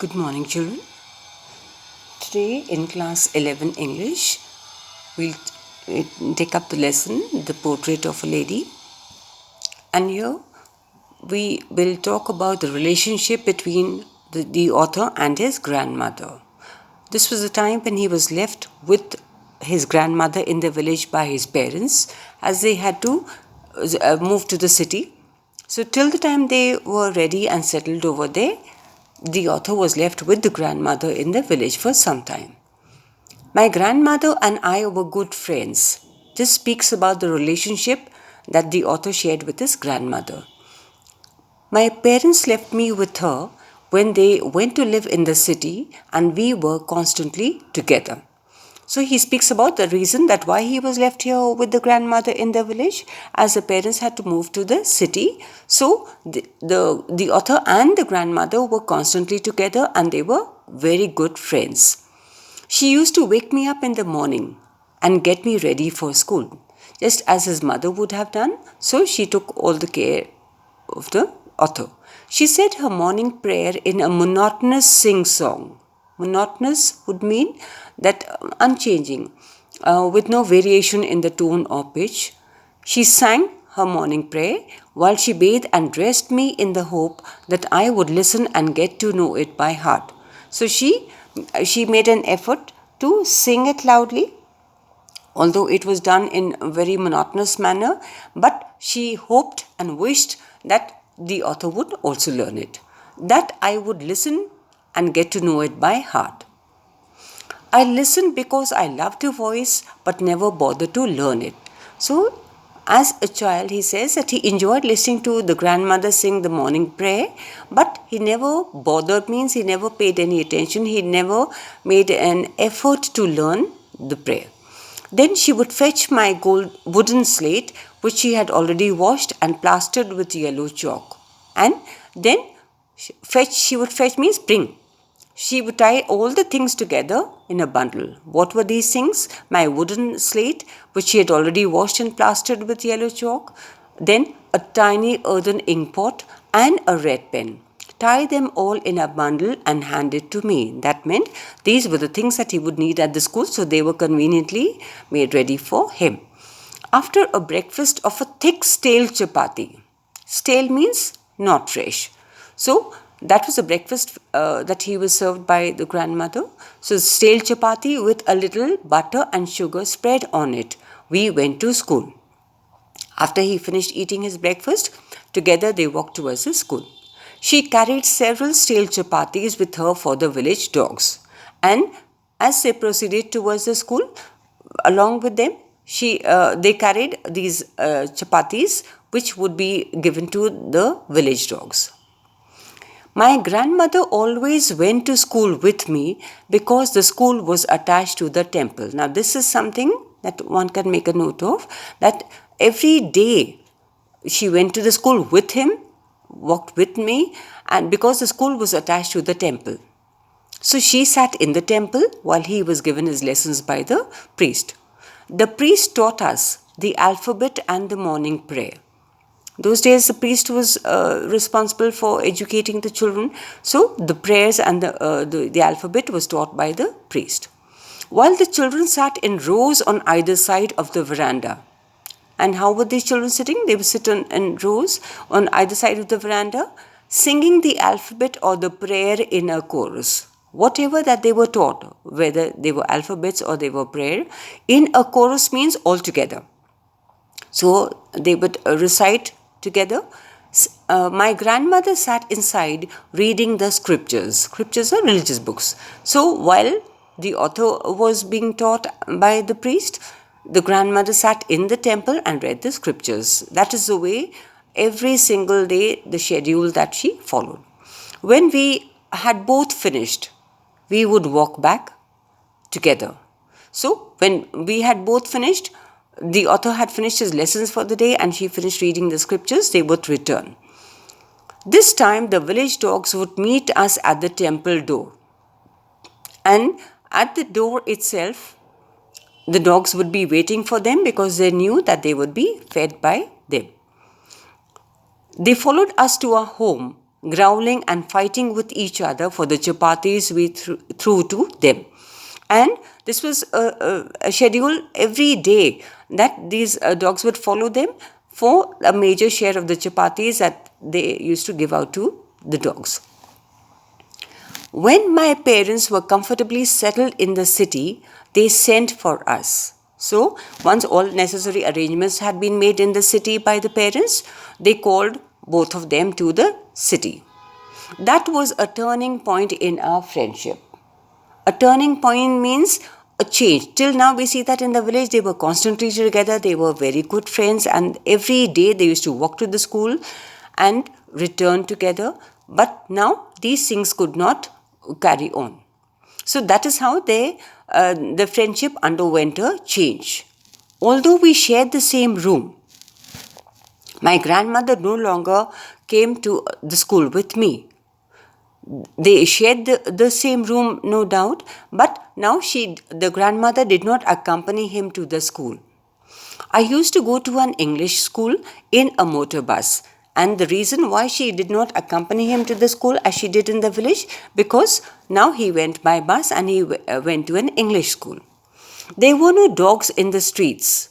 Good morning, children. Today in class 11 English, we'll take up the lesson, The Portrait of a Lady. And here we will talk about the relationship between the author and his grandmother. This was the time when he was left with his grandmother in the village by his parents, as they had to move to the city. So till the time they were ready and settled over there, the author was left with the grandmother in the village for some time. My grandmother and I were good friends. This speaks about the relationship that the author shared with his grandmother. My parents left me with her when they went to live in the city, and we were constantly together. So he speaks about the reason that why he was left here with the grandmother in the village, as the parents had to move to the city. So the author and the grandmother were constantly together, and they were very good friends. She used to wake me up in the morning and get me ready for school, just as his mother would have done. So she took all the care of the author. She said her morning prayer in a monotonous sing-song. Monotonous would mean that unchanging, with no variation in the tone or pitch. She sang her morning prayer while she bathed and dressed me in the hope that I would listen and get to know it by heart. So she made an effort to sing it loudly, although it was done in a very monotonous manner, but she hoped and wished that the author would also learn it, that I would listen and get to know it by heart. I listened because I loved her voice but never bothered to learn it. So, as a child, he says that he enjoyed listening to the grandmother sing the morning prayer, but he never bothered, means he never paid any attention, he never made an effort to learn the prayer. Then she would fetch my gold wooden slate, which she had already washed and plastered with yellow chalk. And then she would fetch means bring. She would tie all the things together in a bundle. What were these things? My wooden slate, which she had already washed and plastered with yellow chalk. Then a tiny earthen ink pot and a red pen. Tie them all in a bundle and hand it to me. That meant these were the things that he would need at the school, so they were conveniently made ready for him. After a breakfast of a thick stale chapati. Stale means not fresh. So that was a breakfast that he was served by the grandmother. So stale chapati with a little butter and sugar spread on it. We went to school. After he finished eating his breakfast, together they walked towards the school. She carried several stale chapatis with her for the village dogs. And as they proceeded towards the school, along with them, they carried these chapatis, which would be given to the village dogs. My grandmother always went to school with me because the school was attached to the temple. Now, this is something that one can make a note of, that every day she went to the school with him, walked with me, and because the school was attached to the temple. So she sat in the temple while he was given his lessons by the priest. The priest taught us the alphabet and the morning prayer. Those days the priest was responsible for educating the children, so the prayers and the alphabet was taught by the priest. While the children sat in rows on either side of the veranda. And how were these children sitting? They would sit in rows on either side of the veranda, singing the alphabet or the prayer in a chorus. Whatever that they were taught, whether they were alphabets or they were prayer, in a chorus means all together. So they would recite together. My grandmother sat inside reading the scriptures. Scriptures are religious books. So while the author was being taught by the priest, the grandmother sat in the temple and read the scriptures. That is the way every single day, the schedule that she followed. When we had both finished, we would walk back together. So when we had both finished, the author had finished his lessons for the day and she finished reading the scriptures, they would return. This time the village dogs would meet us at the temple door. And at the door itself, the dogs would be waiting for them because they knew that they would be fed by them. They followed us to our home growling and fighting with each other for the chapatis we threw to them. And this was a schedule every day that these dogs would follow them for a major share of the chapatis that they used to give out to the dogs. When my parents were comfortably settled in the city, they sent for us. So, once all necessary arrangements had been made in the city by the parents, they called both of them to the city. That was a turning point in our friendship. A turning point means a change. Till now, we see that in the village, they were constantly together, they were very good friends, and every day they used to walk to the school and return together. But now, these things could not carry on. So that is how the friendship underwent a change. Although we shared the same room, my grandmother no longer came to the school with me. They shared the same room, no doubt, but now the grandmother did not accompany him to the school. I used to go to an English school in a motor bus. And the reason why she did not accompany him to the school as she did in the village, because now he went by bus and he went to an English school. There were no dogs in the streets,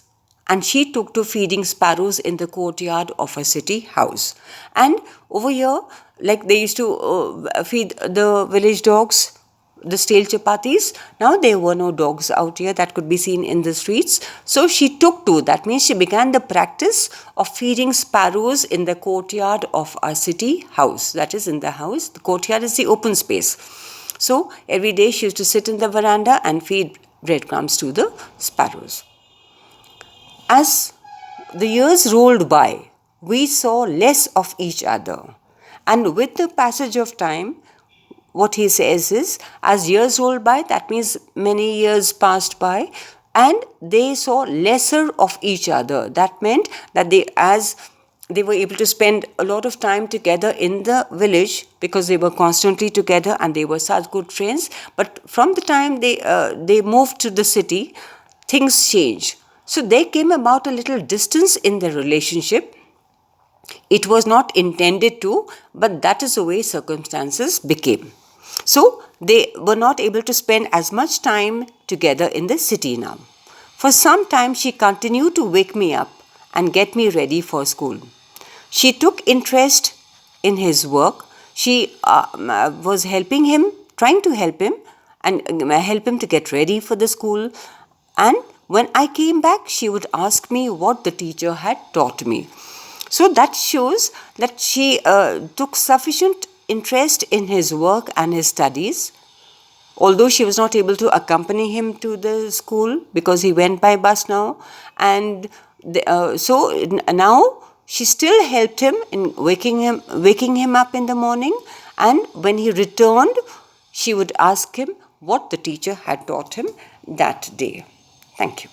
and she took to feeding sparrows in the courtyard of a city house. And over here, like they used to feed the village dogs the stale chapatis. Now there were no dogs out here that could be seen in the streets. So she took to, that means she began the practice of feeding sparrows in the courtyard of our city house. That is, in the house, the courtyard is the open space. So every day she used to sit in the veranda and feed breadcrumbs to the sparrows. As the years rolled by, we saw less of each other. And with the passage of time, what he says is, as years rolled by, that means many years passed by, and they saw lesser of each other. That meant that as they were able to spend a lot of time together in the village because they were constantly together and they were such good friends. But from the time they moved to the city, things changed. So there came about a little distance in the relationship. It was not intended to, but that is the way circumstances became. So they were not able to spend as much time together in the city now. For some time she continued to wake me up and get me ready for school. She took interest in his work. She was helping him, trying to help him and help him to get ready for the school. And when I came back, she would ask me what the teacher had taught me. So that shows that she took sufficient interest in his work and his studies. Although she was not able to accompany him to the school because he went by bus now. And so now she still helped him in waking him up in the morning. And when he returned, she would ask him what the teacher had taught him that day. Thank you.